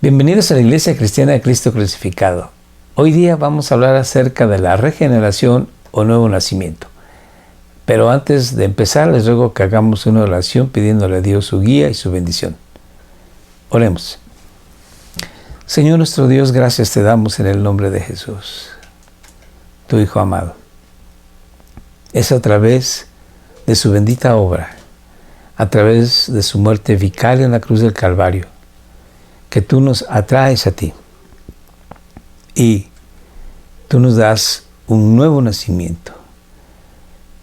Bienvenidos a la Iglesia Cristiana de Cristo Crucificado. Hoy día vamos a hablar acerca de la regeneración o nuevo nacimiento. Pero antes de empezar, les ruego que hagamos una oración pidiéndole a Dios su guía y su bendición. Oremos. Señor nuestro Dios, gracias te damos en el nombre de Jesús, tu Hijo amado. Es a través de su bendita obra, a través de su muerte vicaria en la cruz del Calvario, que tú nos atraes a ti y tú nos das un nuevo nacimiento.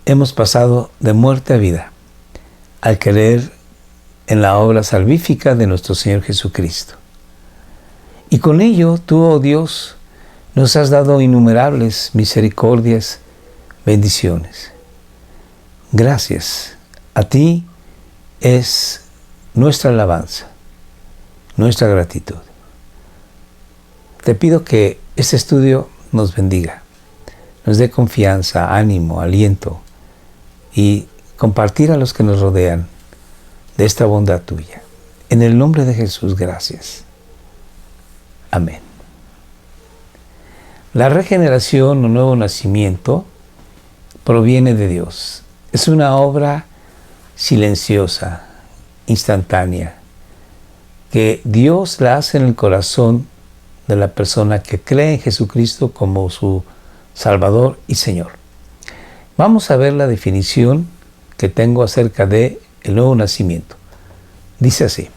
Hemos pasado de muerte a vida al creer en la obra salvífica de nuestro Señor Jesucristo. Y con ello tú, oh Dios, nos has dado innumerables misericordias, bendiciones. Gracias. A ti es nuestra alabanza, nuestra gratitud. Te pido que este estudio nos bendiga, nos dé confianza, ánimo, aliento y compartir a los que nos rodean de esta bondad tuya. En el nombre de Jesús, gracias. Amén. La regeneración o nuevo nacimiento proviene de Dios. Es una obra silenciosa, instantánea, que Dios la hace en el corazón de la persona que cree en Jesucristo como su Salvador y Señor. Vamos a ver la definición que tengo acerca de el nuevo nacimiento. Dice así: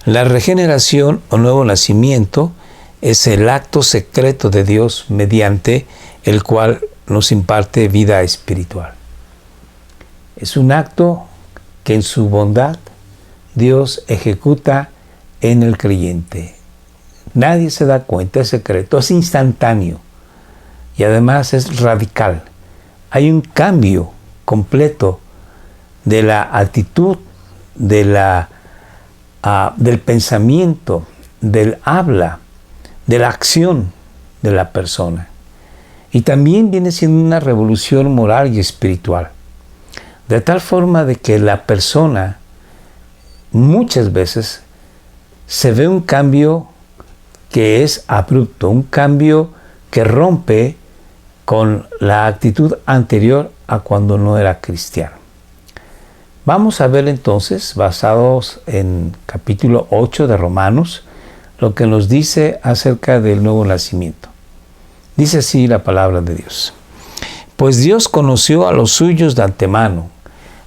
la regeneración o nuevo nacimiento es el acto secreto de Dios mediante el cual nos imparte vida espiritual. Es un acto que en su bondad Dios ejecuta en el creyente. Nadie se da cuenta, es secreto, es instantáneo y además es radical. Hay un cambio completo de la actitud, del pensamiento, del habla, de la acción de la persona. Y también viene siendo una revolución moral y espiritual. De tal forma de que la persona muchas veces se ve un cambio que es abrupto, un cambio que rompe con la actitud anterior a cuando no era cristiano. Vamos a ver entonces, basados en capítulo 8 de Romanos, lo que nos dice acerca del nuevo nacimiento. Dice así la palabra de Dios: pues Dios conoció a los suyos de antemano,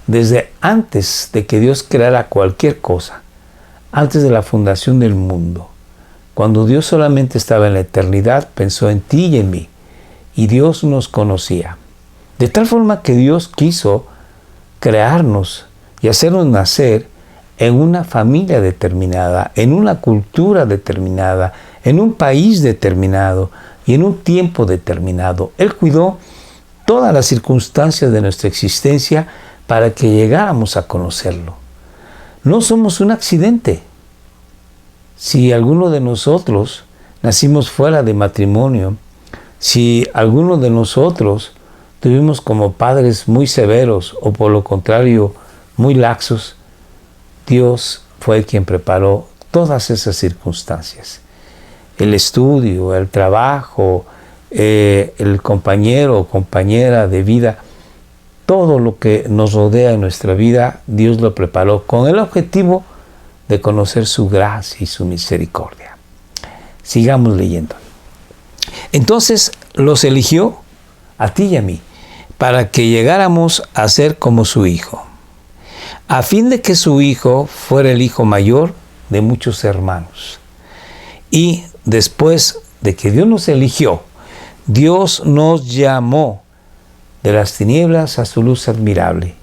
desde antes de que Dios creara cualquier cosa, antes de la fundación del mundo. Cuando Dios solamente estaba en la eternidad, pensó en ti y en mí, y Dios nos conocía. De tal forma que Dios quiso crearnos y hacernos nacer en una familia determinada, en una cultura determinada, en un país determinado y en un tiempo determinado. Él cuidó todas las circunstancias de nuestra existencia para que llegáramos a conocerlo. No somos un accidente. Si alguno de nosotros nacimos fuera de matrimonio, si alguno de nosotros tuvimos como padres muy severos o por lo contrario muy laxos, Dios fue quien preparó todas esas circunstancias. El estudio, el trabajo, el compañero o compañera de vida, todo lo que nos rodea en nuestra vida, Dios lo preparó con el objetivo de conocer su gracia y su misericordia. Sigamos leyendo. Entonces los eligió a ti y a mí para que llegáramos a ser como su Hijo, a fin de que su Hijo fuera el hijo mayor de muchos hermanos. Y después de que Dios nos eligió, Dios nos llamó de las tinieblas a su luz admirable,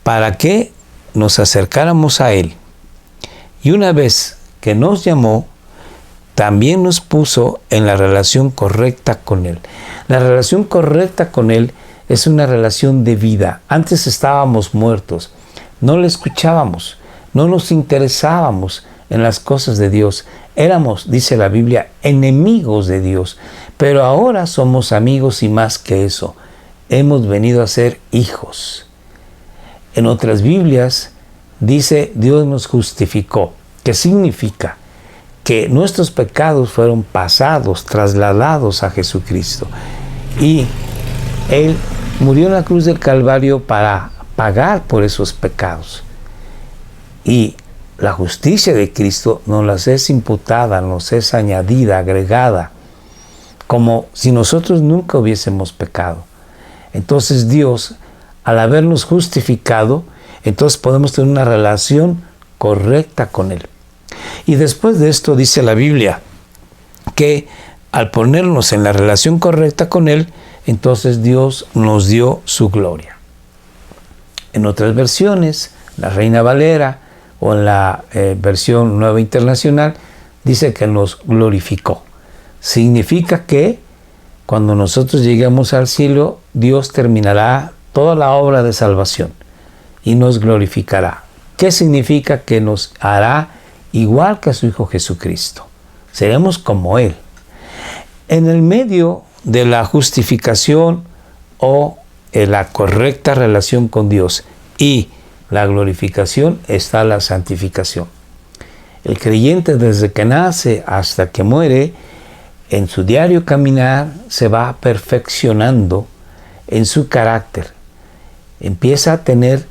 para que nos acercáramos a Él. Y una vez que nos llamó, también nos puso en la relación correcta con Él. La relación correcta con Él es una relación de vida. Antes estábamos muertos, no le escuchábamos, no nos interesábamos en las cosas de Dios. Éramos, dice la Biblia, enemigos de Dios. Pero ahora somos amigos y más que eso. Hemos venido a ser hijos. En otras Biblias dice, Dios nos justificó. ¿Qué significa? que nuestros pecados fueron pasados, trasladados a Jesucristo. Y Él murió en la cruz del Calvario para pagar por esos pecados. Y la justicia de Cristo nos las es imputada, nos es añadida, agregada, como si nosotros nunca hubiésemos pecado. Entonces Dios, al habernos justificado, entonces podemos tener una relación correcta con Él. Y después de esto dice la Biblia que al ponernos en la relación correcta con Él, entonces Dios nos dio su gloria. En otras versiones, la Reina Valera o en la versión Nueva Internacional, dice que nos glorificó. Significa que cuando nosotros lleguemos al cielo, Dios terminará toda la obra de salvación y nos glorificará. ¿Qué significa? Que nos hará igual que a su Hijo Jesucristo. Seremos como Él. En el medio de la justificación o la correcta relación con Dios y la glorificación está la santificación. El creyente, desde que nace hasta que muere, en su diario caminar se va perfeccionando en su carácter. Empieza a tener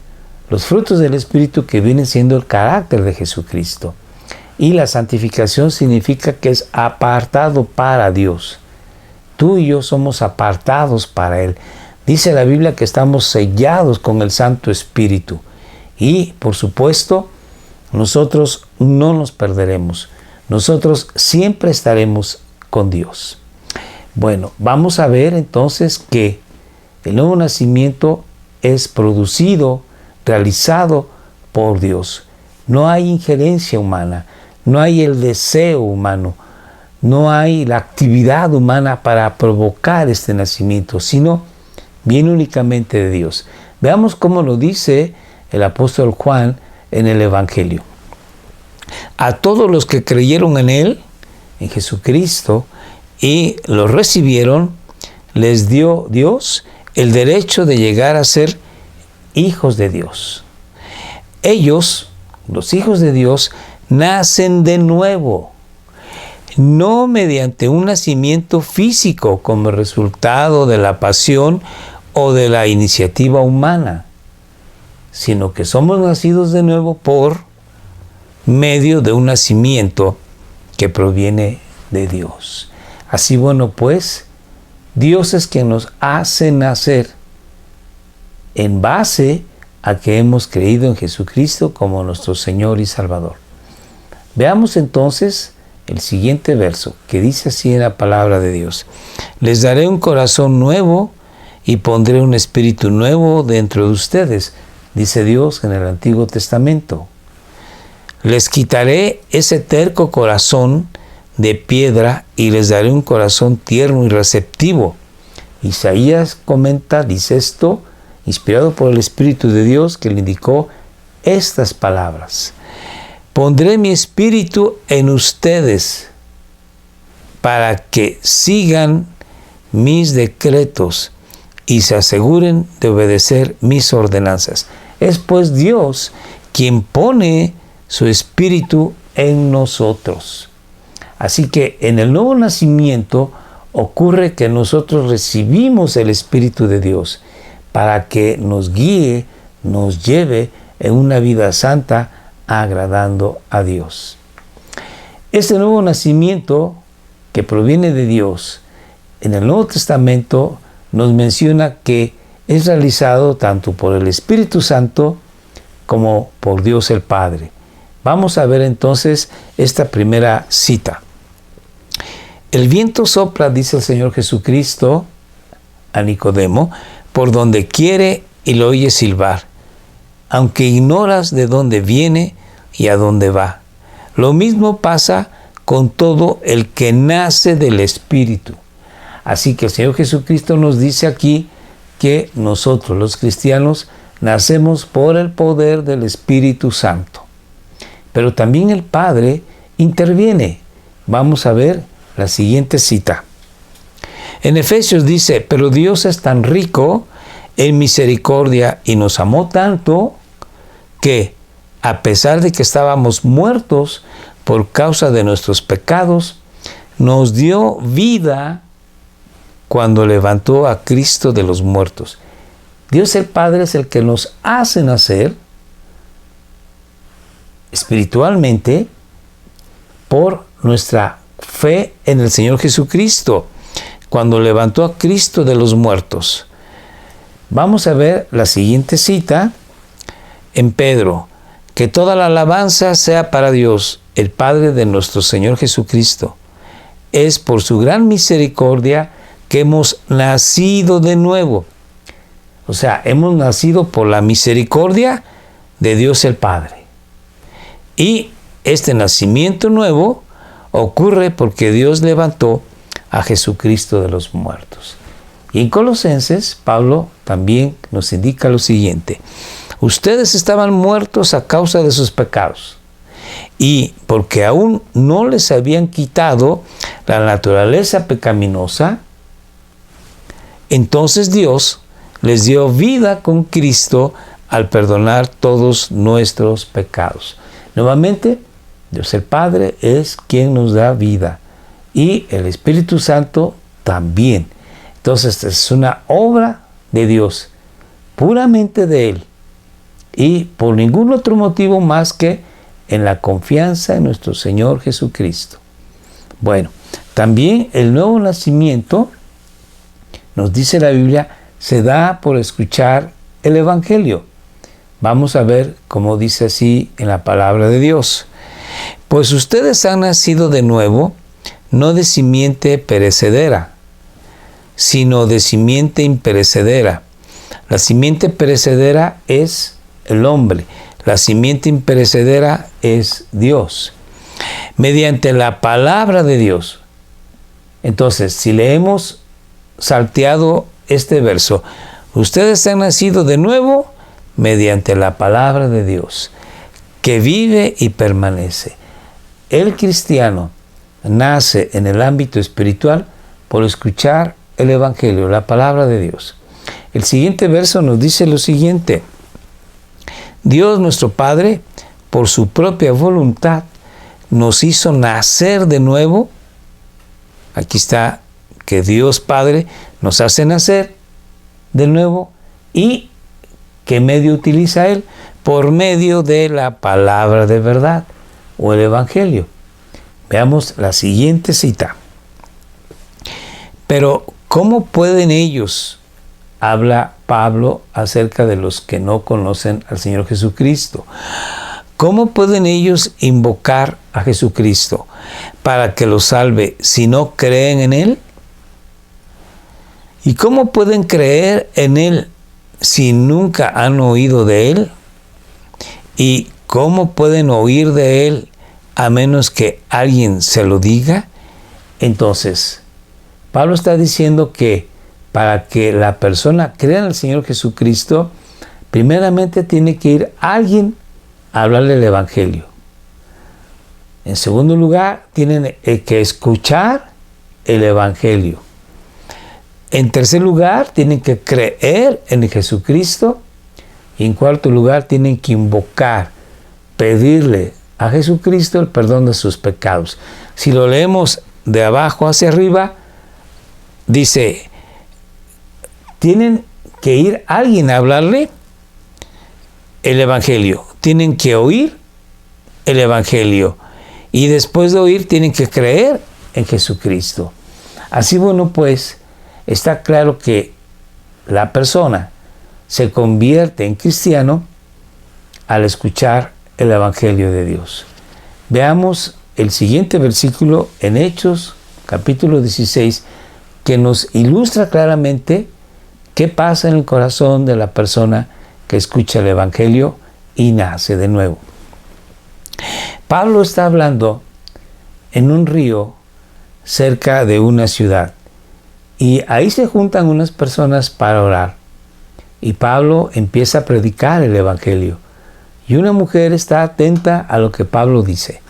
los frutos del Espíritu que vienen siendo el carácter de Jesucristo. Y la santificación significa que es apartado para Dios. Tú y yo somos apartados para Él. Dice la Biblia que estamos sellados con el Santo Espíritu. Y, por supuesto, nosotros no nos perderemos. Nosotros siempre estaremos con Dios. Bueno, vamos a ver entonces que el nuevo nacimiento es producido, realizado por Dios. No hay injerencia humana, no hay el deseo humano, no hay la actividad humana para provocar este nacimiento, sino viene únicamente de Dios. Veamos cómo lo dice el apóstol Juan en el Evangelio. A todos los que creyeron en Él, en Jesucristo, y lo recibieron, les dio Dios el derecho de llegar a ser hijos de Dios. Ellos, los hijos de Dios, nacen de nuevo, no mediante un nacimiento físico como resultado de la pasión o de la iniciativa humana, sino que somos nacidos de nuevo por medio de un nacimiento que proviene de Dios. Así, bueno, pues, Dios es quien nos hace nacer en base a que hemos creído en Jesucristo como nuestro Señor y Salvador. Veamos entonces el siguiente verso, que dice así en la palabra de Dios: les daré un corazón nuevo y pondré un espíritu nuevo dentro de ustedes, dice Dios en el Antiguo Testamento. Les quitaré ese terco corazón de piedra y les daré un corazón tierno y receptivo. Isaías comenta, dice esto, inspirado por el Espíritu de Dios, que le indicó estas palabras: pondré mi espíritu en ustedes para que sigan mis decretos y se aseguren de obedecer mis ordenanzas. Es pues Dios quien pone su espíritu en nosotros. Así que en el nuevo nacimiento ocurre que nosotros recibimos el Espíritu de Dios para que nos guíe, nos lleve en una vida santa, agradando a Dios. Este nuevo nacimiento que proviene de Dios, en el Nuevo Testamento nos menciona que es realizado tanto por el Espíritu Santo como por Dios el Padre. Vamos a ver entonces esta primera cita. El viento sopla, dice el Señor Jesucristo a Nicodemo, por donde quiere y lo oye silbar, aunque ignoras de dónde viene y a dónde va. Lo mismo pasa con todo el que nace del Espíritu. Así que el Señor Jesucristo nos dice aquí que nosotros, los cristianos, nacemos por el poder del Espíritu Santo. Pero también el Padre interviene. Vamos a ver la siguiente cita. En Efesios dice: pero Dios es tan rico en misericordia y nos amó tanto que, a pesar de que estábamos muertos por causa de nuestros pecados, nos dio vida cuando levantó a Cristo de los muertos. Dios el Padre es el que nos hace nacer espiritualmente por nuestra fe en el Señor Jesucristo, cuando levantó a Cristo de los muertos. Vamos a ver la siguiente cita en Pedro: que toda la alabanza sea para Dios, el Padre de nuestro Señor Jesucristo. Es por su gran misericordia que hemos nacido de nuevo. O sea, hemos nacido por la misericordia de Dios el Padre. Y este nacimiento nuevo ocurre porque Dios levantó a Jesucristo de los muertos. Y en Colosenses, Pablo también nos indica lo siguiente: ustedes estaban muertos a causa de sus pecados, y porque aún no les habían quitado la naturaleza pecaminosa, entonces Dios les dio vida con Cristo al perdonar todos nuestros pecados. Nuevamente, Dios el Padre es quien nos da vida, y el Espíritu Santo también. Entonces es una obra de Dios, puramente de Él, y por ningún otro motivo más que en la confianza en nuestro Señor Jesucristo. Bueno, también el nuevo nacimiento, nos dice la Biblia, se da por escuchar el Evangelio. Vamos a ver cómo dice así en la palabra de Dios: pues ustedes han nacido de nuevo, no de simiente perecedera, sino de simiente imperecedera. La simiente perecedera es el hombre, la simiente imperecedera es Dios, mediante la palabra de Dios. Entonces, si leemos salteado este verso, ustedes han nacido de nuevo mediante la palabra de Dios, que vive y permanece. El cristiano nace en el ámbito espiritual por escuchar el Evangelio, la palabra de Dios. El siguiente verso nos dice lo siguiente: Dios nuestro Padre, por su propia voluntad, nos hizo nacer de nuevo. Aquí está que Dios Padre nos hace nacer de nuevo. ¿Y qué medio utiliza Él? Por medio de la palabra de verdad o el Evangelio. Veamos la siguiente cita. Pero, ¿cómo pueden ellos? Habla Pablo acerca de los que no conocen al Señor Jesucristo. ¿Cómo pueden ellos invocar a Jesucristo para que los salve si no creen en Él? ¿Y cómo pueden creer en Él si nunca han oído de Él? ¿Y cómo pueden oír de Él a menos que alguien se lo diga? Entonces, Pablo está diciendo que para que la persona crea en el Señor Jesucristo, primeramente tiene que ir alguien a hablarle el Evangelio. En segundo lugar, tienen que escuchar el Evangelio. En tercer lugar, tienen que creer en Jesucristo. Y en cuarto lugar, tienen que invocar, pedirle a Jesucristo el perdón de sus pecados. Si lo leemos de abajo hacia arriba, dice: tienen que ir alguien a hablarle el Evangelio. Tienen que oír el Evangelio. Y después de oír, tienen que creer en Jesucristo. Así, bueno, pues, está claro que la persona se convierte en cristiano al escuchar el Evangelio de Dios. Veamos el siguiente versículo en Hechos, capítulo 16, que nos ilustra claramente qué pasa en el corazón de la persona que escucha el Evangelio y nace de nuevo. Pablo está hablando en un río cerca de una ciudad, y ahí se juntan unas personas para orar, y Pablo empieza a predicar el Evangelio, y una mujer está atenta a lo que Pablo dice,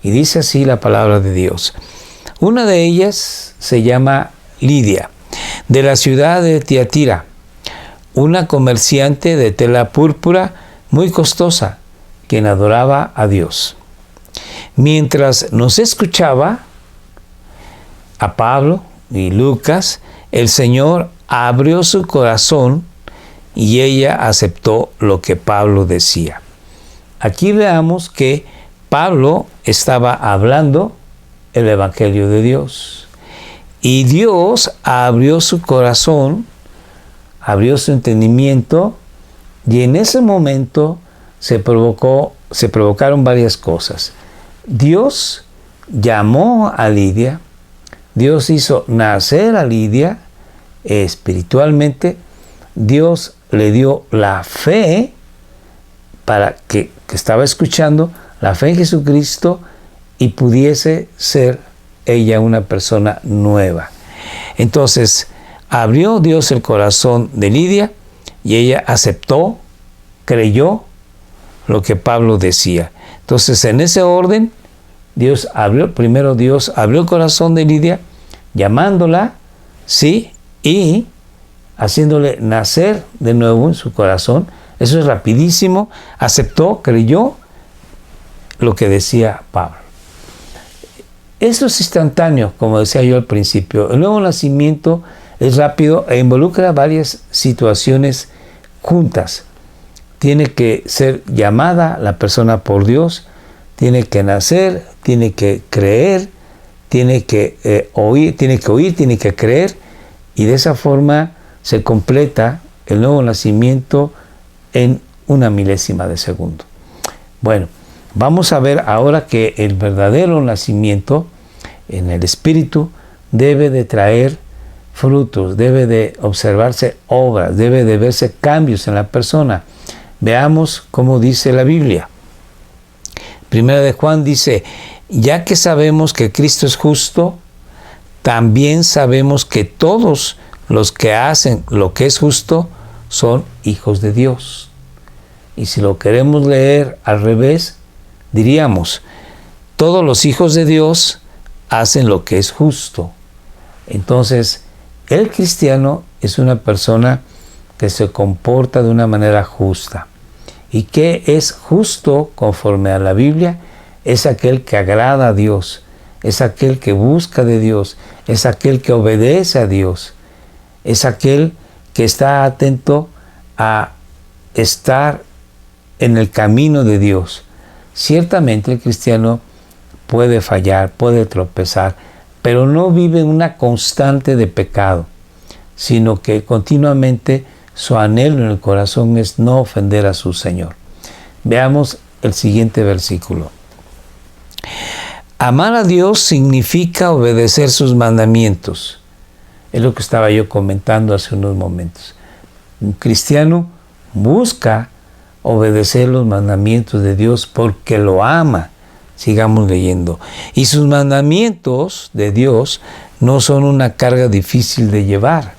y dice así la palabra de Dios. Una de ellas se llama Lidia, de la ciudad de Tiatira, una comerciante de tela púrpura muy costosa, quien adoraba a Dios. Mientras nos escuchaba a Pablo y Lucas, el Señor abrió su corazón y ella aceptó lo que Pablo decía. Aquí veamos que Pablo estaba hablando el Evangelio de Dios. Y Dios abrió su corazón, abrió su entendimiento, y en ese momento se provocaron varias cosas. Dios llamó a Lidia, Dios hizo nacer a Lidia espiritualmente, Dios le dio la fe para que estaba escuchando, la fe en Jesucristo, y pudiese ser ella una persona nueva. Entonces, abrió Dios el corazón de Lidia y ella aceptó, creyó lo que Pablo decía. Entonces, en ese orden, primero Dios abrió el corazón de Lidia, llamándola, sí, y haciéndole nacer de nuevo en su corazón. Eso es rapidísimo. Aceptó, creyó lo que decía Pablo. Eso es instantáneo, como decía yo al principio. El nuevo nacimiento es rápido e involucra varias situaciones juntas. Tiene que ser llamada la persona por Dios, tiene que nacer, tiene que creer, tiene que oír, tiene que creer, y de esa forma se completa el nuevo nacimiento en una milésima de segundo. Bueno, vamos a ver ahora que el verdadero nacimiento en el Espíritu debe de traer frutos, debe de observarse obras, debe de verse cambios en la persona. Veamos cómo dice la Biblia. Primera de Juan dice: ya que sabemos que Cristo es justo, también sabemos que todos los que hacen lo que es justo son hijos de Dios. Y si lo queremos leer al revés, diríamos: todos los hijos de Dios hacen lo que es justo. Entonces, el cristiano es una persona que se comporta de una manera justa. ¿Y qué es justo conforme a la Biblia? Es aquel que agrada a Dios, es aquel que busca de Dios, es aquel que obedece a Dios, es aquel que está atento a estar en el camino de Dios. Ciertamente el cristiano puede fallar, puede tropezar, pero no vive en una constante de pecado, sino que continuamente su anhelo en el corazón es no ofender a su Señor. Veamos el siguiente versículo. Amar a Dios significa obedecer sus mandamientos. Es lo que estaba yo comentando hace unos momentos. Un cristiano busca obedecer los mandamientos de Dios porque lo ama. Sigamos leyendo. Y sus mandamientos de Dios no son una carga difícil de llevar,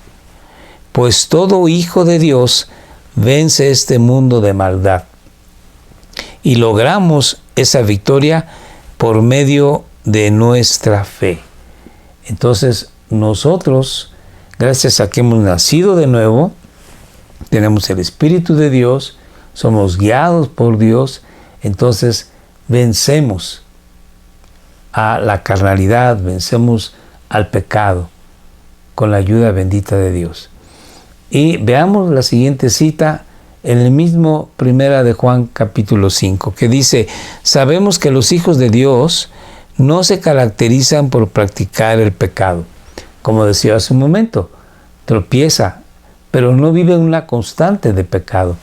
pues todo hijo de Dios vence este mundo de maldad. Y logramos esa victoria por medio de nuestra fe. Entonces, nosotros, gracias a que hemos nacido de nuevo, tenemos el Espíritu de Dios, somos guiados por Dios, entonces vencemos a la carnalidad, vencemos al pecado con la ayuda bendita de Dios. Y veamos la siguiente cita en el mismo Primera de Juan capítulo 5, que dice: sabemos que los hijos de Dios no se caracterizan por practicar el pecado. Como decía hace un momento, tropieza, pero no vive en una constante de pecado.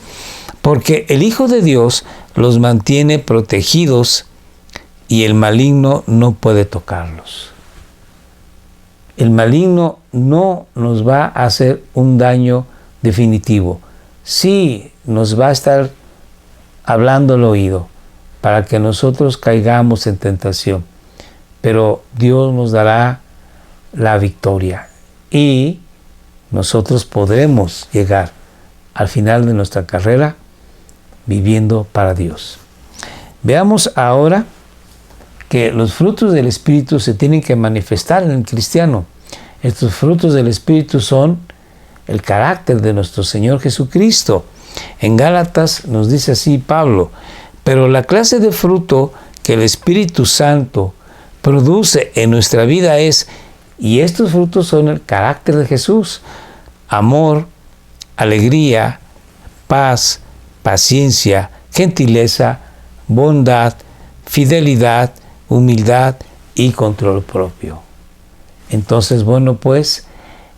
Porque el Hijo de Dios los mantiene protegidos y el maligno no puede tocarlos. El maligno no nos va a hacer un daño definitivo. Sí, nos va a estar hablando al oído para que nosotros caigamos en tentación. Pero Dios nos dará la victoria y nosotros podremos llegar al final de nuestra carrera viviendo para Dios. Veamos ahora que los frutos del Espíritu se tienen que manifestar en el cristiano. Estos frutos del Espíritu son el carácter de nuestro Señor Jesucristo. En Gálatas nos dice así Pablo: pero la clase de fruto que el Espíritu Santo produce en nuestra vida es, y estos frutos son el carácter de Jesús: amor, alegría, paz, paciencia, gentileza, bondad, fidelidad, humildad y control propio. Entonces, bueno, pues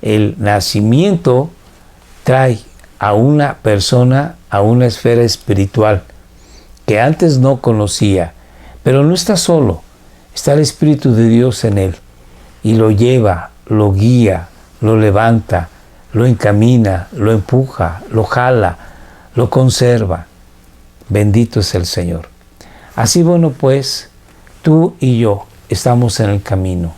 el nacimiento trae a una persona a una esfera espiritual que antes no conocía, pero no está solo, está el Espíritu de Dios en él y lo lleva, lo guía, lo levanta, lo encamina, lo empuja, lo jala, lo conserva. Bendito es el Señor. Así, bueno, pues tú y yo estamos en el camino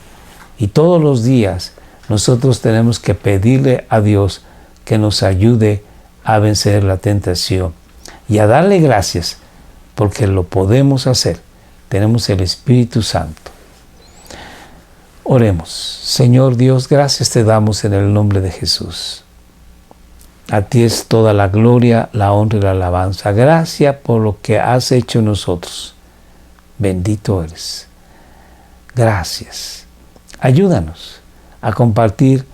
y todos los días nosotros tenemos que pedirle a Dios que nos ayude a vencer la tentación y a darle gracias porque lo podemos hacer. Tenemos el Espíritu Santo. Oremos. Señor Dios, gracias te damos en el nombre de Jesús. A ti es toda la gloria, la honra y la alabanza. Gracias por lo que has hecho en nosotros. Bendito eres. Gracias. Ayúdanos a compartir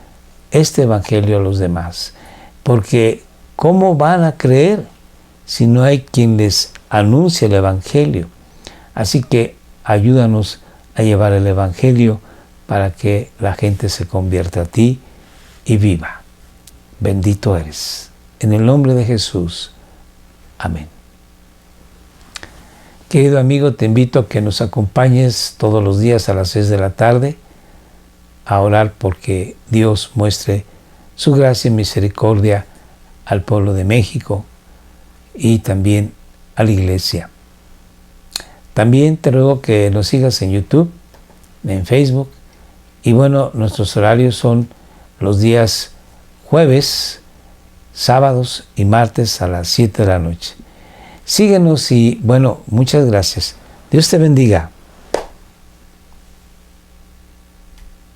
este evangelio a los demás, porque ¿cómo van a creer si no hay quien les anuncie el evangelio? Así que ayúdanos a llevar el evangelio para que la gente se convierta a ti y viva. Bendito eres. En el nombre de Jesús. Amén. Querido amigo, te invito a que nos acompañes todos los días a las 6 de la tarde a orar porque Dios muestre su gracia y misericordia al pueblo de México y también a la iglesia. También te ruego que nos sigas en YouTube, en Facebook, y bueno, nuestros horarios son los días jueves, sábados y martes a las 7 de la noche. Síguenos y bueno, muchas gracias. Dios te bendiga.